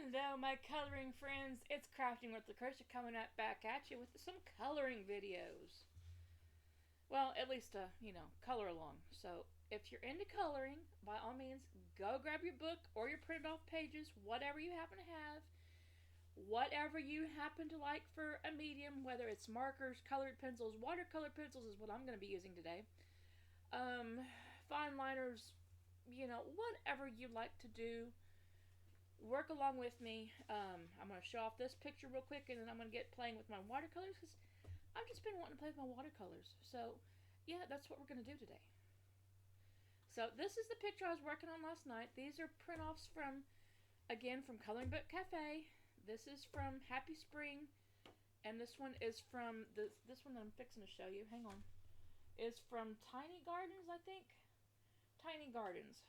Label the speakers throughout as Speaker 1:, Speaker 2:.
Speaker 1: Hello, my coloring friends. It's Crafting with Lucretia coming up back at you with some coloring videos. Well, at least color along. So, if you're into coloring, by all means, go grab your book or your printed off pages, whatever you happen to have, whatever you happen to like for a medium, whether it's markers, colored pencils, watercolor pencils is what I'm going to be using today. Fine liners, whatever you like to do, work along with me. I'm going to show off this picture real quick and then I'm going to get playing with my watercolors because I've just been wanting to play with my watercolors. So, yeah, that's what we're going to do today. So, this is the picture I was working on last night. These are print offs from, again, from Coloring Book Cafe. This is from Happy Spring. And this one is from, this one that I'm fixing to show you, hang on, is from Tiny Gardens, I think. Tiny Gardens.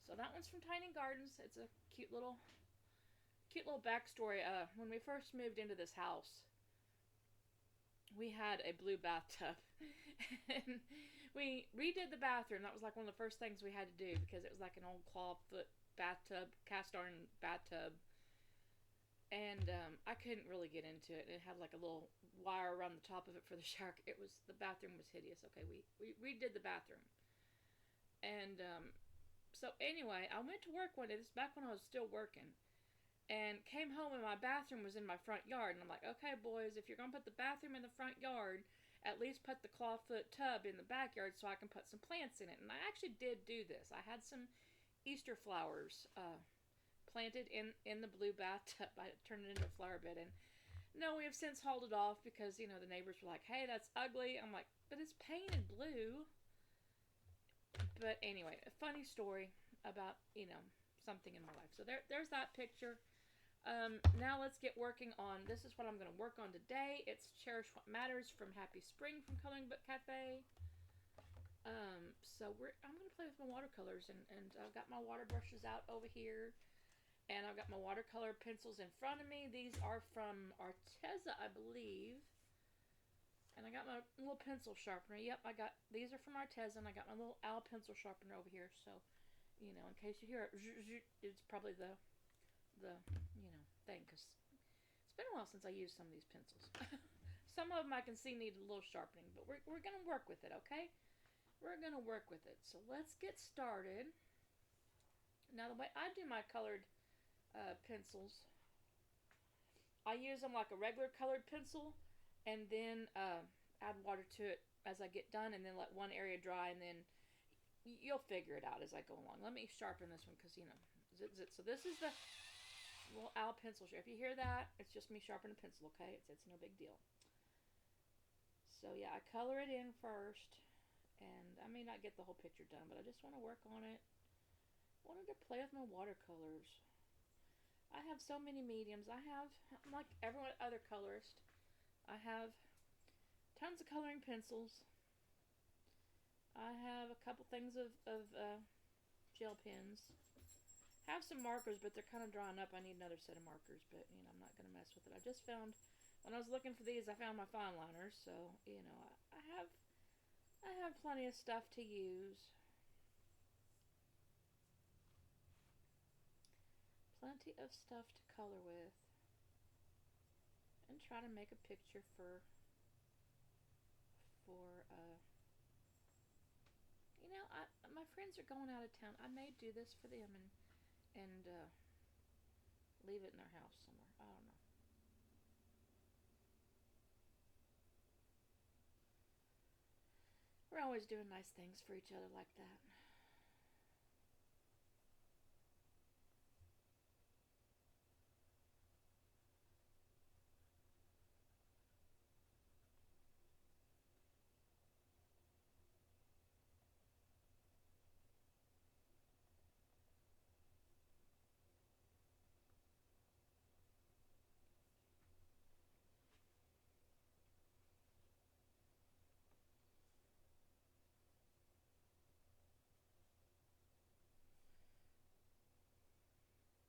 Speaker 1: So that one's from Tiny Gardens. It's a cute little backstory. When we first moved into this house, we had a blue bathtub, and we redid the bathroom. That was like one of the first things we had to do because it was like an old clawfoot bathtub, cast iron bathtub, and I couldn't really get into it. It had like a little wire around the top of it for the shower. The bathroom was hideous. Okay, we redid the bathroom, and so anyway, I went to work one day. This is back when I was still working. And came home and my bathroom was in my front yard. And I'm like, okay, boys, if you're going to put the bathroom in the front yard, at least put the clawfoot tub in the backyard so I can put some plants in it. And I actually did do this. I had some Easter flowers planted in the blue bathtub. I turned it into a flower bed. And no, we have since hauled it off because, the neighbors were like, hey, that's ugly. I'm like, but it's painted blue. But anyway, a funny story about, something in my life. So there's that picture. Now let's get working on, this is what I'm going to work on today. It's Cherish What Matters from Happy Spring from Coloring Book Cafe. So I'm going to play with my watercolors, and I've got my water brushes out over here. And I've got my watercolor pencils in front of me. These are from Arteza, I believe. And I got my little pencil sharpener. Yep, these are from Arteza, and I got my little owl pencil sharpener over here. So, in case you hear it, it's probably the thing, because it's been a while since I used some of these pencils. Some of them I can see need a little sharpening, but we're going to work with it, okay? We're going to work with it. So let's get started. Now, the way I do my colored pencils, I use them like a regular colored pencil, and then add water to it as I get done, and then let one area dry, and then you'll figure it out as I go along. Let me sharpen this one because, zit, zit. So this is the little owl pencil. If you hear that, it's just me sharpening a pencil, okay? It's no big deal. So yeah, I color it in first, and I may not get the whole picture done, but I just want to work on it. I wanted to play with my watercolors. I have so many mediums. I'm like every other colorist. I have tons of coloring pencils. I have a couple things of gel pens. I have some markers, but they're kind of drying up. I need another set of markers, but I'm not going to mess with it. I just found, when I was looking for these, I found my fine liners. So I have plenty of stuff to use. Plenty of stuff to color with. And try to make a picture for my friends are going out of town. I may do this for them and leave it in their house somewhere. I don't know. We're always doing nice things for each other like that.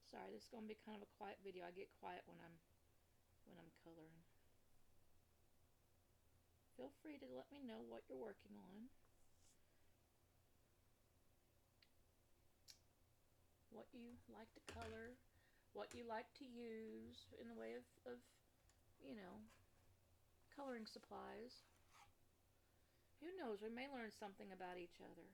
Speaker 1: Sorry, this is going to be kind of a quiet video. I get quiet when I'm coloring. Feel free to let me know what you're working on. what you like to color, what you like to use in the way of you know, coloring supplies. Who knows, we may learn something about each other.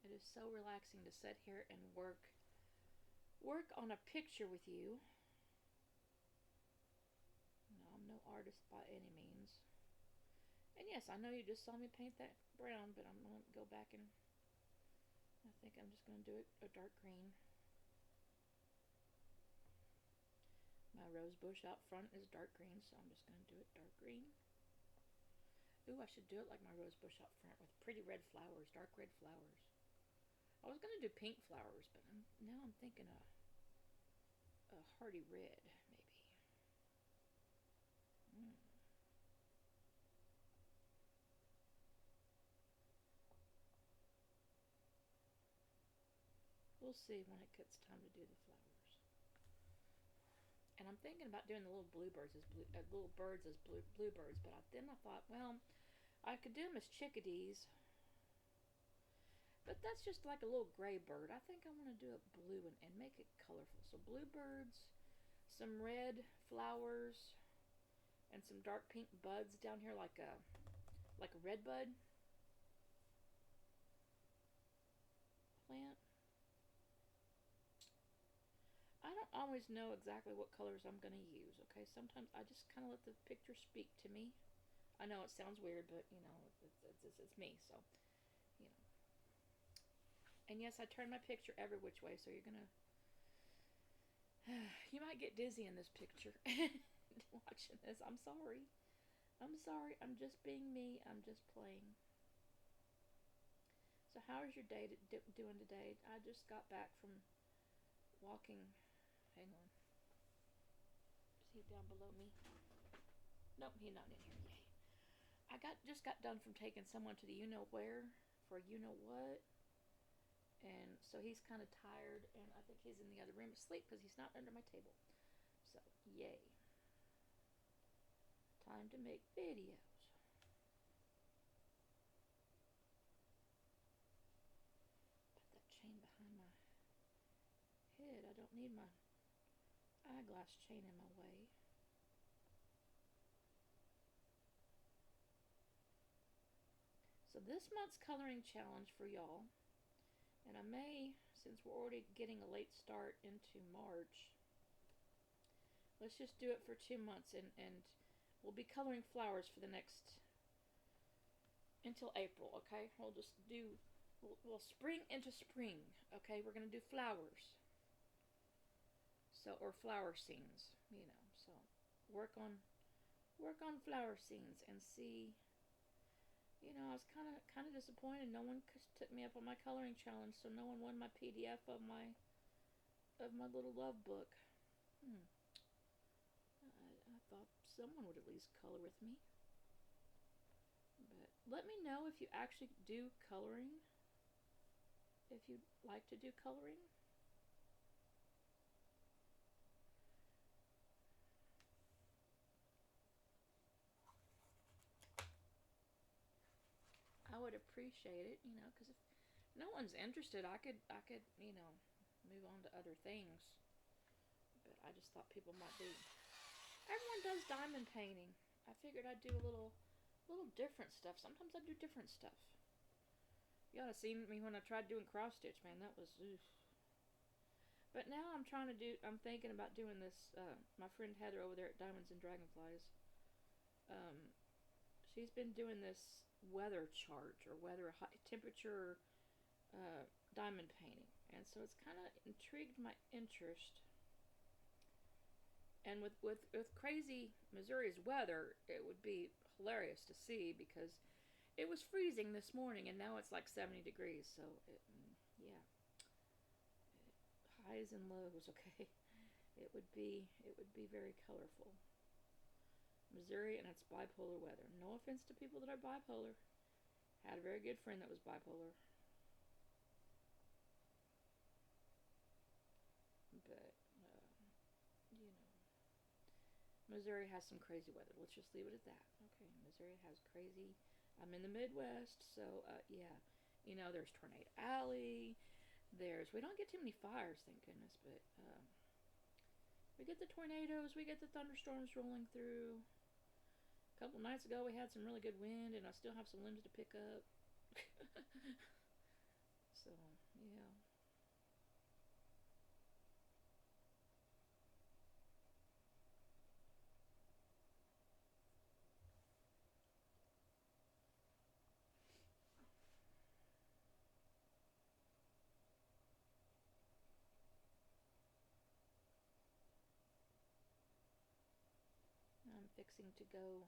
Speaker 1: It is so relaxing to sit here and work on a picture with you. No, I'm no artist by any means. And yes, I know you just saw me paint that brown, but I'm going to go back and I think I'm just going to do it a dark green. My rose bush out front is dark green, so I'm just going to do it dark green. Ooh, I should do it like my rose bush out front with pretty red flowers, dark red flowers. I was going to do pink flowers, but now I'm thinking a hearty red, maybe. Mm. We'll see when it gets time to do the flowers. And I'm thinking about doing the little bluebirds as little birds as bluebirds, but then I thought, well, I could do them as chickadees, but that's just like a little gray bird. I think I want to do it blue and make it colorful. So bluebirds, some red flowers, and some dark pink buds down here, like a red bud plant. I don't always know exactly what colors I'm going to use, okay? Sometimes I just kind of let the picture speak to me. I know it sounds weird, but, you know, it's me, so, you know. And yes, I turn my picture every which way, so you're going to... You might get dizzy in this picture watching this. I'm sorry. I'm sorry. I'm just being me. I'm just playing. So how is your day doing today? I just got back from walking. Hang on. Is he down below me? Nope, he's not in here. Yay. I just got done from taking someone to the you-know-where for you-know-what. And so he's kind of tired, and I think he's in the other room asleep because he's not under my table. So, yay. Time to make videos. Put that chain behind my head. I don't need my eyeglass chain in my way. So this month's coloring challenge for y'all, and I may, since we're already getting a late start into March, let's just do it for 2 months, and we'll be coloring flowers for the next, until April, okay? We'll just do, we'll spring into spring, okay? We're going to do flowers. So, or flower scenes, you know, so work on flower scenes and see. You know, I was kind of disappointed. No one took me up on my coloring challenge, so no one won my PDF of my little love book. I thought someone would at least color with me. But let me know if you actually do coloring. If you like to do coloring. I would appreciate it, you know, because if no one's interested, I could, you know, move on to other things. But I just thought people might be. Everyone does diamond painting. I figured I'd do a little different stuff. Sometimes I do different stuff. You ought to see me when I tried doing cross stitch, man. That was, oof. But now I'm thinking about doing this. My friend Heather over there at Diamonds and Dragonflies. She's been doing this weather chart or weather high temperature diamond painting, and so it's kind of intrigued my interest. And with crazy Missouri's weather, it would be hilarious to see because it was freezing this morning, and now it's like 70 degrees. So yeah, highs and lows. Okay, it would be very colorful. Missouri and its bipolar weather. No offense to people that are bipolar. Had a very good friend that was bipolar. Missouri has some crazy weather. Let's just leave it at that. Okay, Missouri has crazy. I'm in the Midwest, so yeah. You know, there's Tornado Alley. We don't get too many fires, thank goodness, but we get the tornadoes, we get the thunderstorms rolling through. A couple nights ago, we had some really good wind, and I still have some limbs to pick up. So, yeah. I'm fixing to go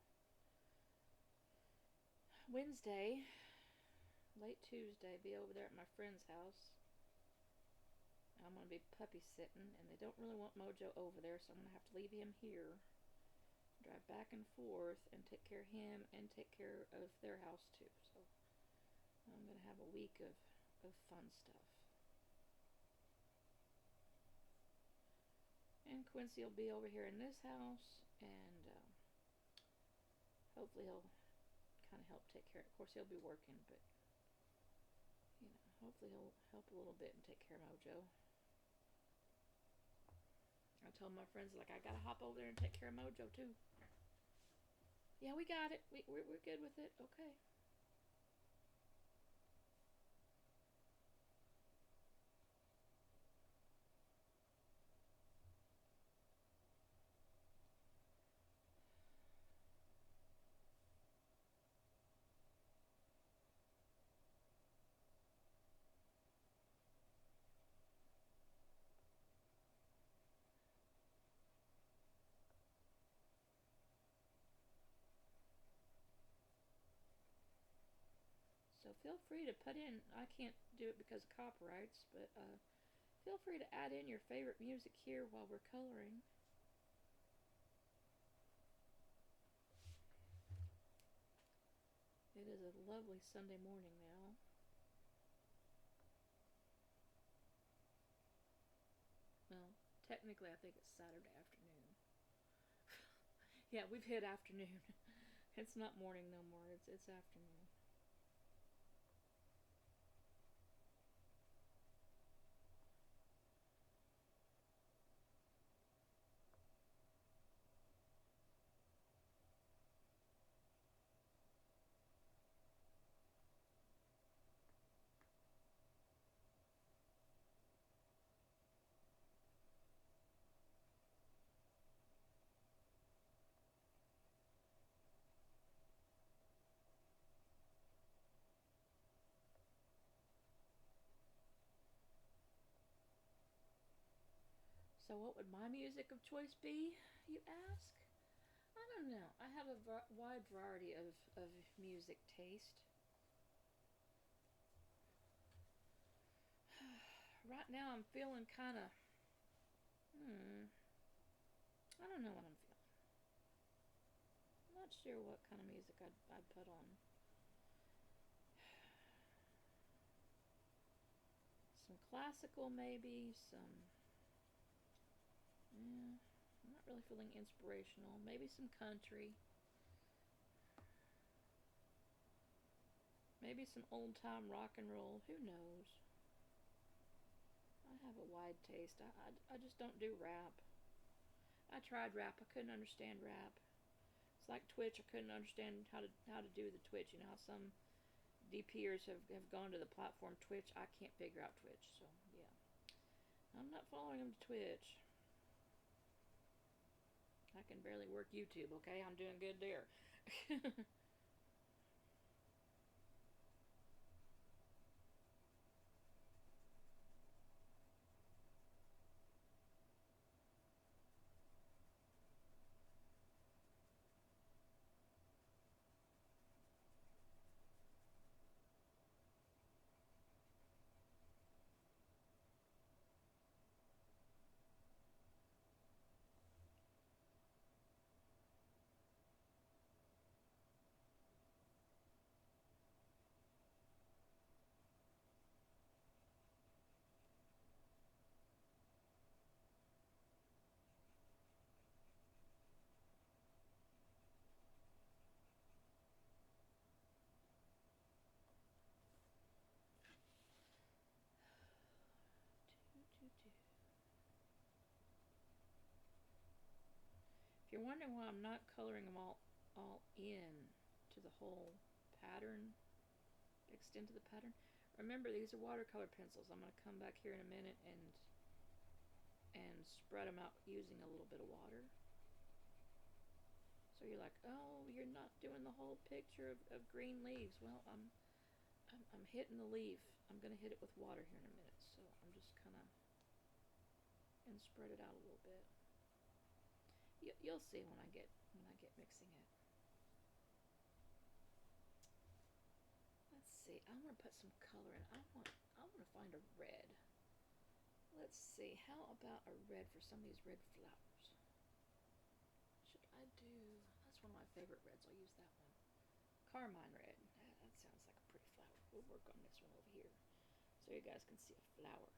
Speaker 1: Wednesday, late Tuesday, be over there at my friend's house. I'm going to be puppy sitting, and they don't really want Mojo over there, so I'm going to have to leave him here, drive back and forth, and take care of him and take care of their house too. So I'm going to have a week of fun stuff. And Quincy will be over here in this house, and hopefully he'll kind of help take care. Of course, he'll be working, but you know, hopefully he'll help a little bit and take care of Mojo. I told my friends, like, I gotta hop over there and take care of Mojo too. Yeah, we got it. We're good with it. Okay. So feel free to put in. I can't do it because of copyrights, but feel free to add in your favorite music here while we're coloring. It is a lovely Sunday morning now. Well, technically, I think it's Saturday afternoon. Yeah, we've hit afternoon. It's not morning no more. It's afternoon. So, what would my music of choice be, you ask? I don't know. I have a wide variety of music taste. Right now, I'm feeling kind of. I don't know what I'm feeling. I'm not sure what kind of music I'd put on. Some classical, maybe. Yeah, I'm not really feeling inspirational. Maybe some country. Maybe some old time rock and roll. Who knows? I have a wide taste. I just don't do rap. I tried rap. I couldn't understand rap. It's like Twitch. I couldn't understand how to do the Twitch. You know how some DPers have gone to the platform Twitch. I can't figure out Twitch. So yeah, I'm not following them to Twitch. I can barely work YouTube. Okay, I'm doing good there. wondering why I'm not coloring them all in to the whole pattern, extend to the pattern. Remember, these are watercolor pencils. I'm going to come back here in a minute and spread them out using a little bit of water. So you're like, oh, you're not doing the whole picture of green leaves. Well, I'm hitting the leaf. I'm going to hit it with water here in a minute. So I'm just kind of, and spread it out a little bit. You'll see when I get mixing it. Let's see. I want to put some color in. I want to find a red. Let's see. How about a red for some of these red flowers? Should I do? That's one of my favorite reds. I'll use that one. Carmine red. That sounds like a pretty flower. We'll work on this one over here so you guys can see a flower.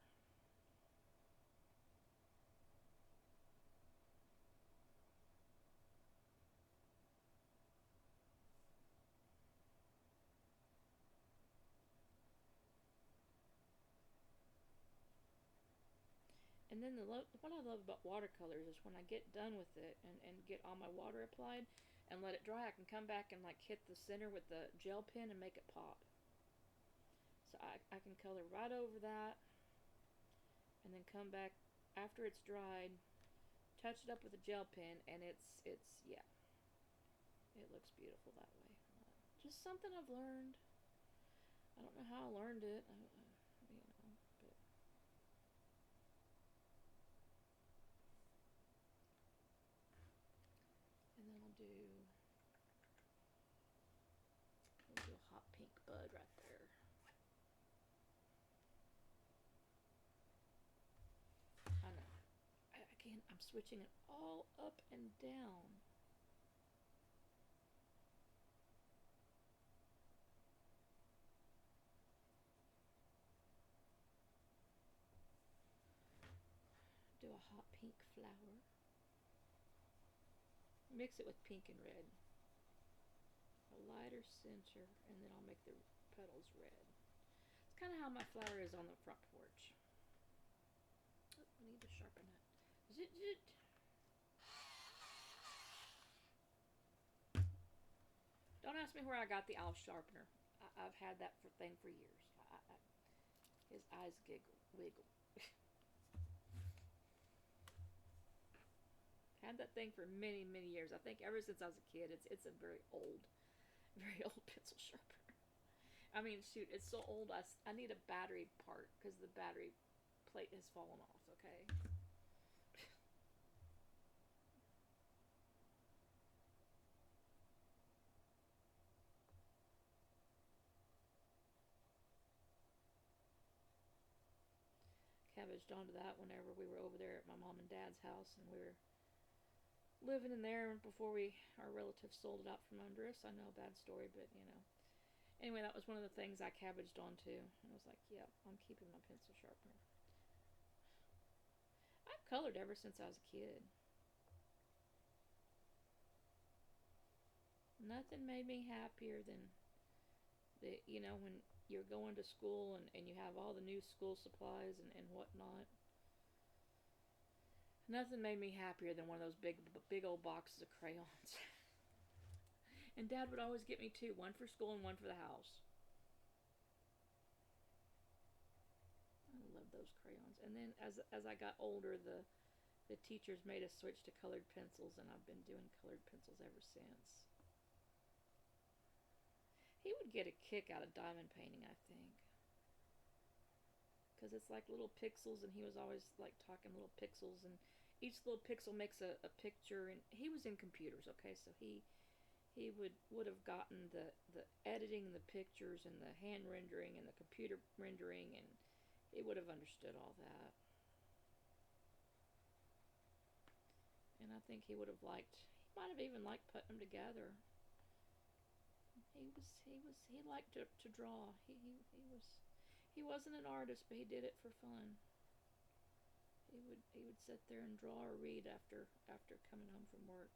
Speaker 1: And then what I love about watercolors is when I get done with it and get all my water applied and let it dry, I can come back and like hit the center with the gel pen and make it pop. So I can color right over that and then come back after it's dried, touch it up with a gel pen, and yeah, it looks beautiful that way. Just something I've learned. I don't know how I learned it, but. And then we'll do a hot pink bud right there. I know. Again, I'm switching it all up and down. Do a hot pink flower. Mix it with pink and red. A lighter center, and then I'll make the petals red. It's kind of how my flower is on the front porch. Oh, I need to sharpen that. Zit, zit. Don't ask me where I got the owl sharpener. I've had that thing for years. His eyes wiggle. Had that thing for many, many years. I think ever since I was a kid. It's a very old pencil sharpener. I mean, shoot, it's so old. I need a battery part because the battery plate has fallen off. Okay. Cabbaged onto that whenever we were over there at my mom and dad's house, and we were living in there before our relatives sold it out from under us. I know, bad story, but you know. Anyway, that was one of the things I cabbaged onto, and I was like, "Yep, I'm keeping my pencil sharpener." I've colored ever since I was a kid. Nothing made me happier than when you're going to school and you have all the new school supplies and whatnot. Nothing made me happier than one of those big old boxes of crayons. And Dad would always get me two, one for school and one for the house. I love those crayons. And then as I got older, the teachers made us switch to colored pencils, and I've been doing colored pencils ever since. He would get a kick out of diamond painting, I think. Because it's like little pixels, and he was always like talking little pixels, and each little pixel makes a picture. And he was in computers, okay, so he would have gotten the editing the pictures and the hand rendering and the computer rendering, and he would have understood all that. And I think he would have might have even liked putting them together. He liked to draw. He wasn't an artist, but he did it for fun. He would sit there and draw or read after coming home from work.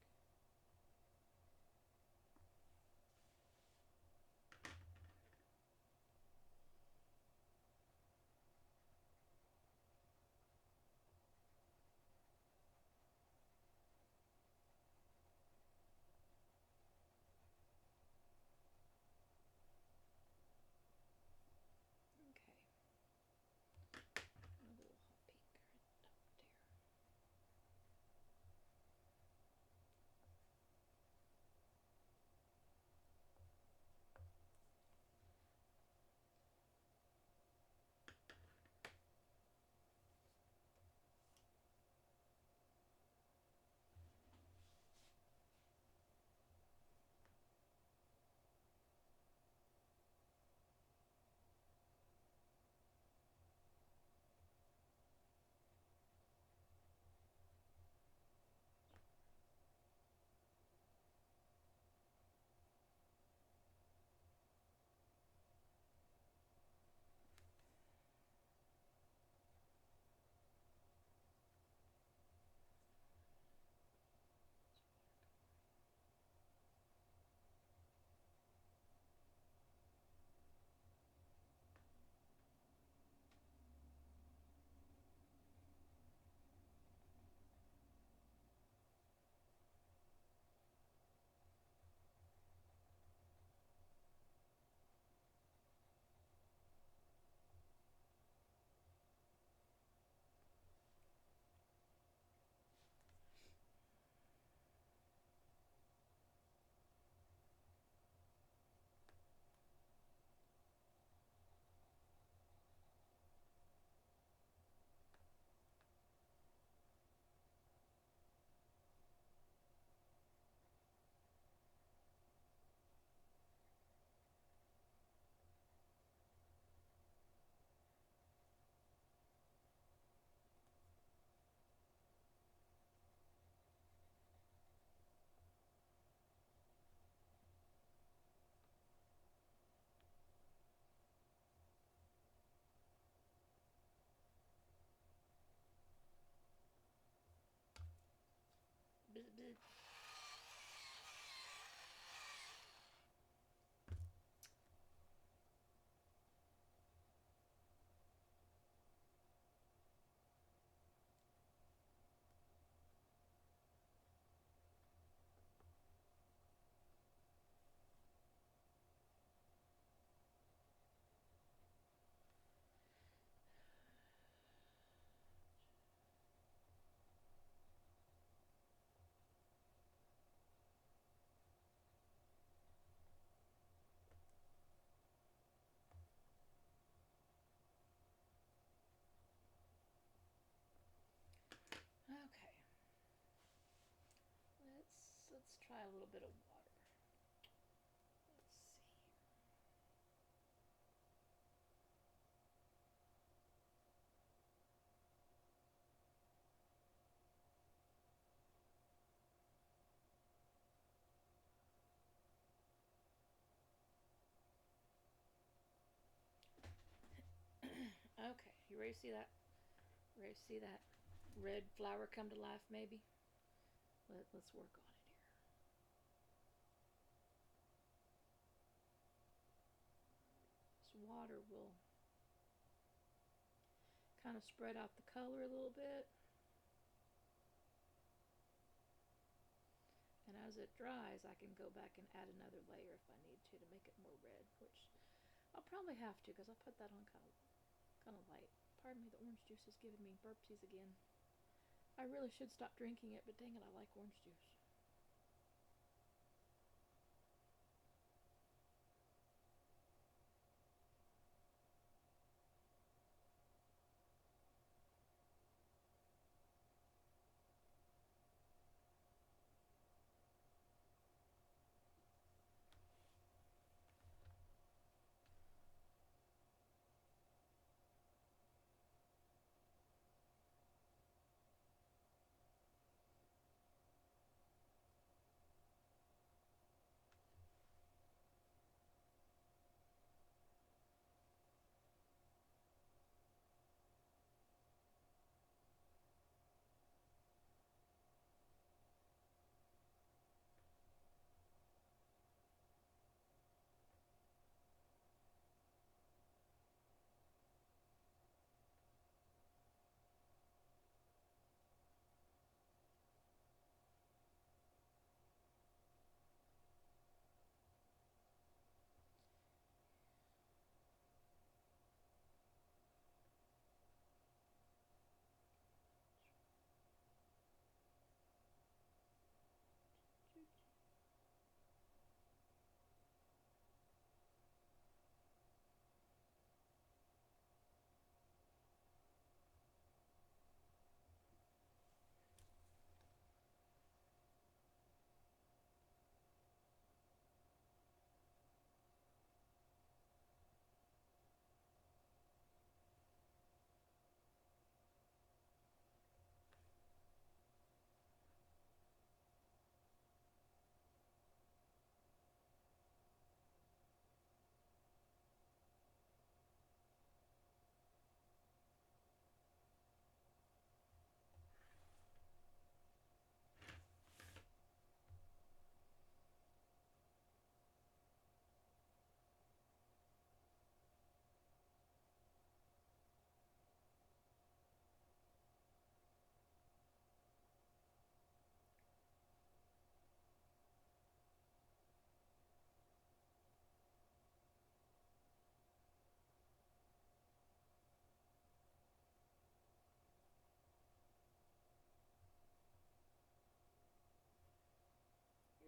Speaker 1: Okay. Let's try a little bit of water. Let's see. Okay, you ready to see that? Ready to see that red flower come to life? Maybe. Let's work on it here. This water will kind of spread out the color a little bit. And as it dries, I can go back and add another layer if I need to make it more red, which I'll probably have to because I'll put that on kind of light. Pardon me, the orange juice is giving me burpsies again. I really should stop drinking it, but dang it, I like orange juice.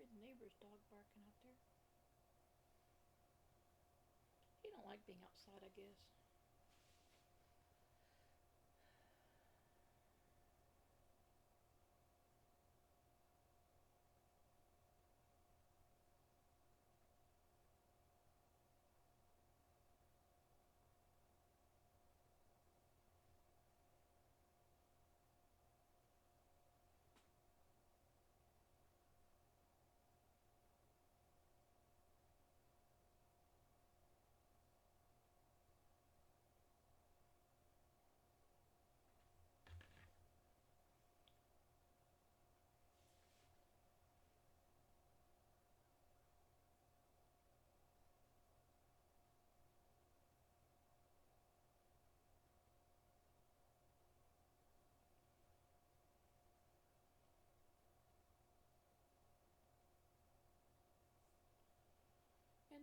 Speaker 1: Here's the neighbor's dog barking out there. He don't like being outside, I guess.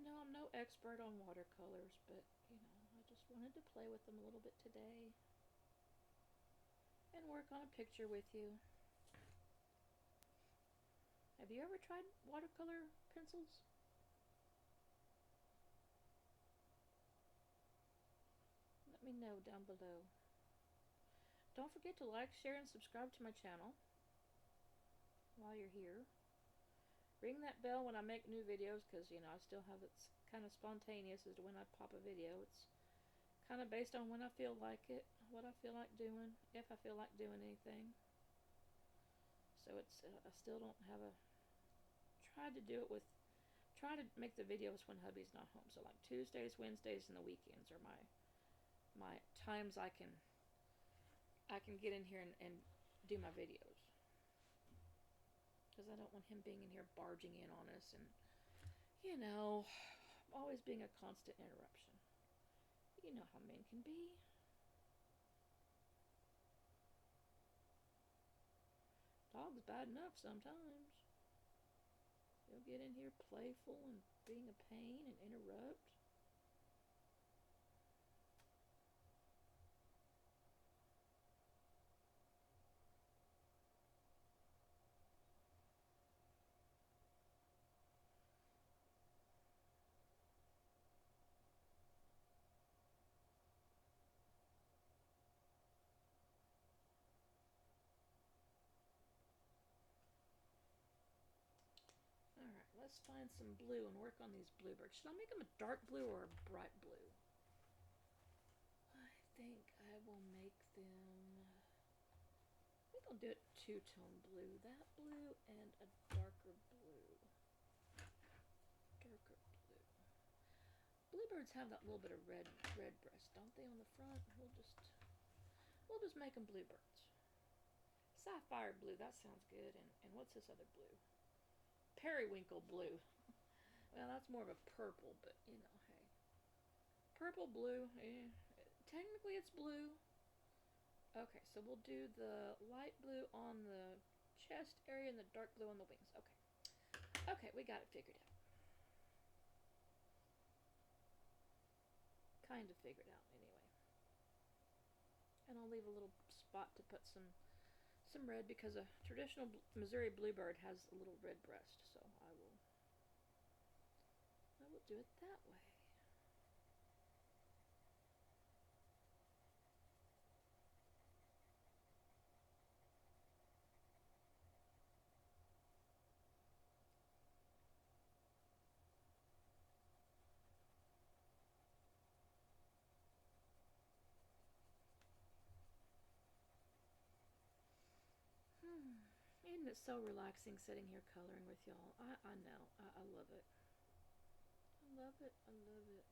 Speaker 1: know I'm no expert on watercolors, but I just wanted to play with them a little bit today and work on a picture with you. Have you ever tried watercolor pencils? Let me know down below. Don't forget to like, share, and subscribe to my channel while you're here. Ring that bell when I make new videos, because I still have it's kind of spontaneous as to when I pop a video. It's kind of based on when I feel like it, what I feel like doing, if I feel like doing anything. So it's I still don't have a try to make the videos when hubby's not home. So like Tuesdays, Wednesdays, and the weekends are my times I can get in here and do my videos, because I don't want him being in here barging in on us and always being a constant interruption. You know how men can be. Dog's bad enough sometimes. He'll get in here playful and being a pain and interrupt. Alright, let's find some blue and work on these bluebirds. Should I make them a dark blue or a bright blue? I think I will make them... I think I'll do it two-tone blue. That blue and a darker blue. Darker blue. Bluebirds have that little bit of red breast, don't they, on the front? We'll just make them bluebirds. Sapphire blue, that sounds good. And what's this other blue? Periwinkle blue. Well, that's more of a purple, but hey. Purple, blue, technically it's blue. Okay, so we'll do the light blue on the chest area and the dark blue on the wings. Okay. Okay, we got it figured out. Kind of figured out, anyway. And I'll leave a little spot to put some red, because a traditional Missouri bluebird has a little red breast, so I will do it that way. Isn't it so relaxing sitting here coloring with y'all? I know. I love it. I love it. I love it.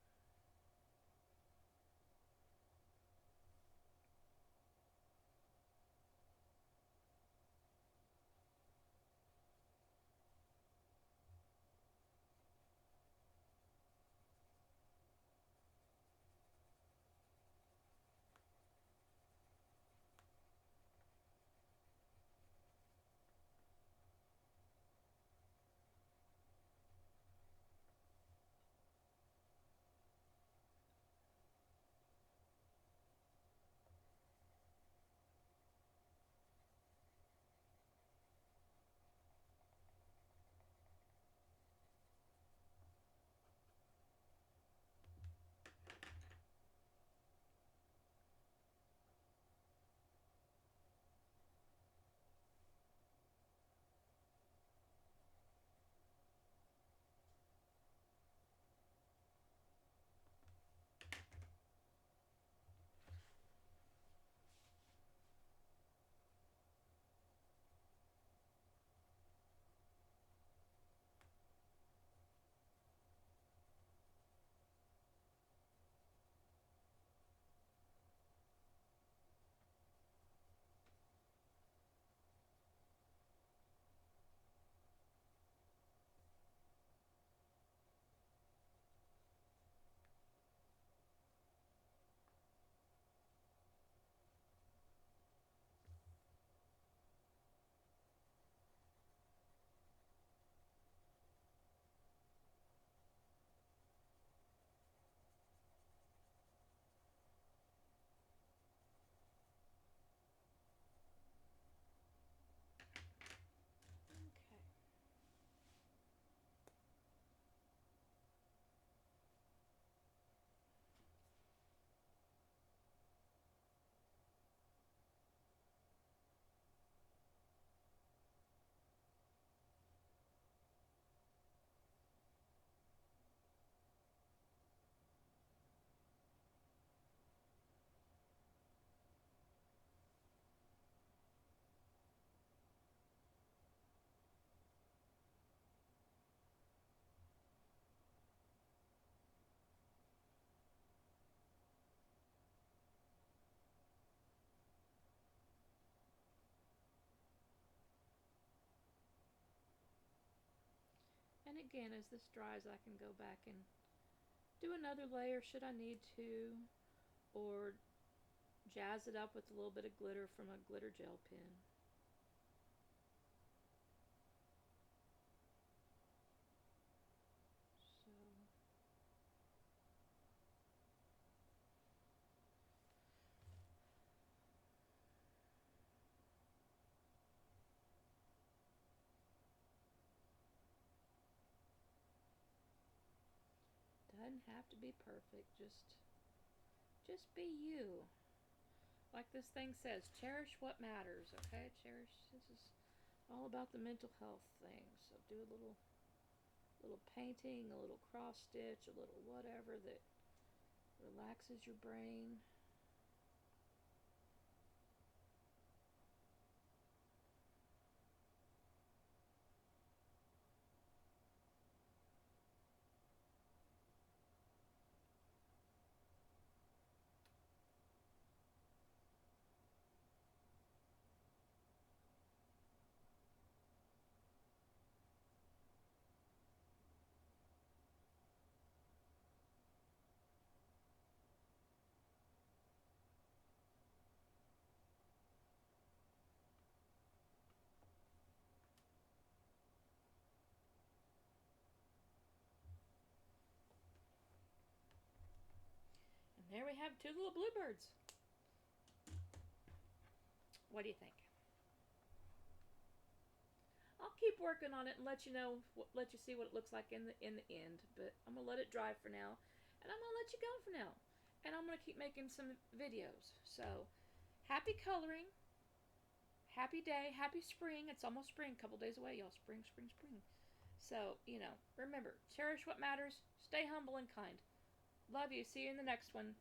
Speaker 1: And again, as this dries, I can go back and do another layer should I need to, or jazz it up with a little bit of glitter from a glitter gel pen. So doesn't have to be perfect, just be you. Like this thing says, cherish what matters, okay? Cherish, this is all about the mental health thing. So do a little painting, a little cross stitch, a little whatever that relaxes your brain. And there we have two little bluebirds. What do you think? I'll keep working on it and let you know, let you see what it looks like in the end. But I'm gonna let it dry for now, and I'm gonna let you go for now. And I'm gonna keep making some videos. So, happy coloring, happy day, happy spring. It's almost spring, a couple days away, y'all. Spring, spring, spring. So, remember, cherish what matters. Stay humble and kind. Love you. See you in the next one.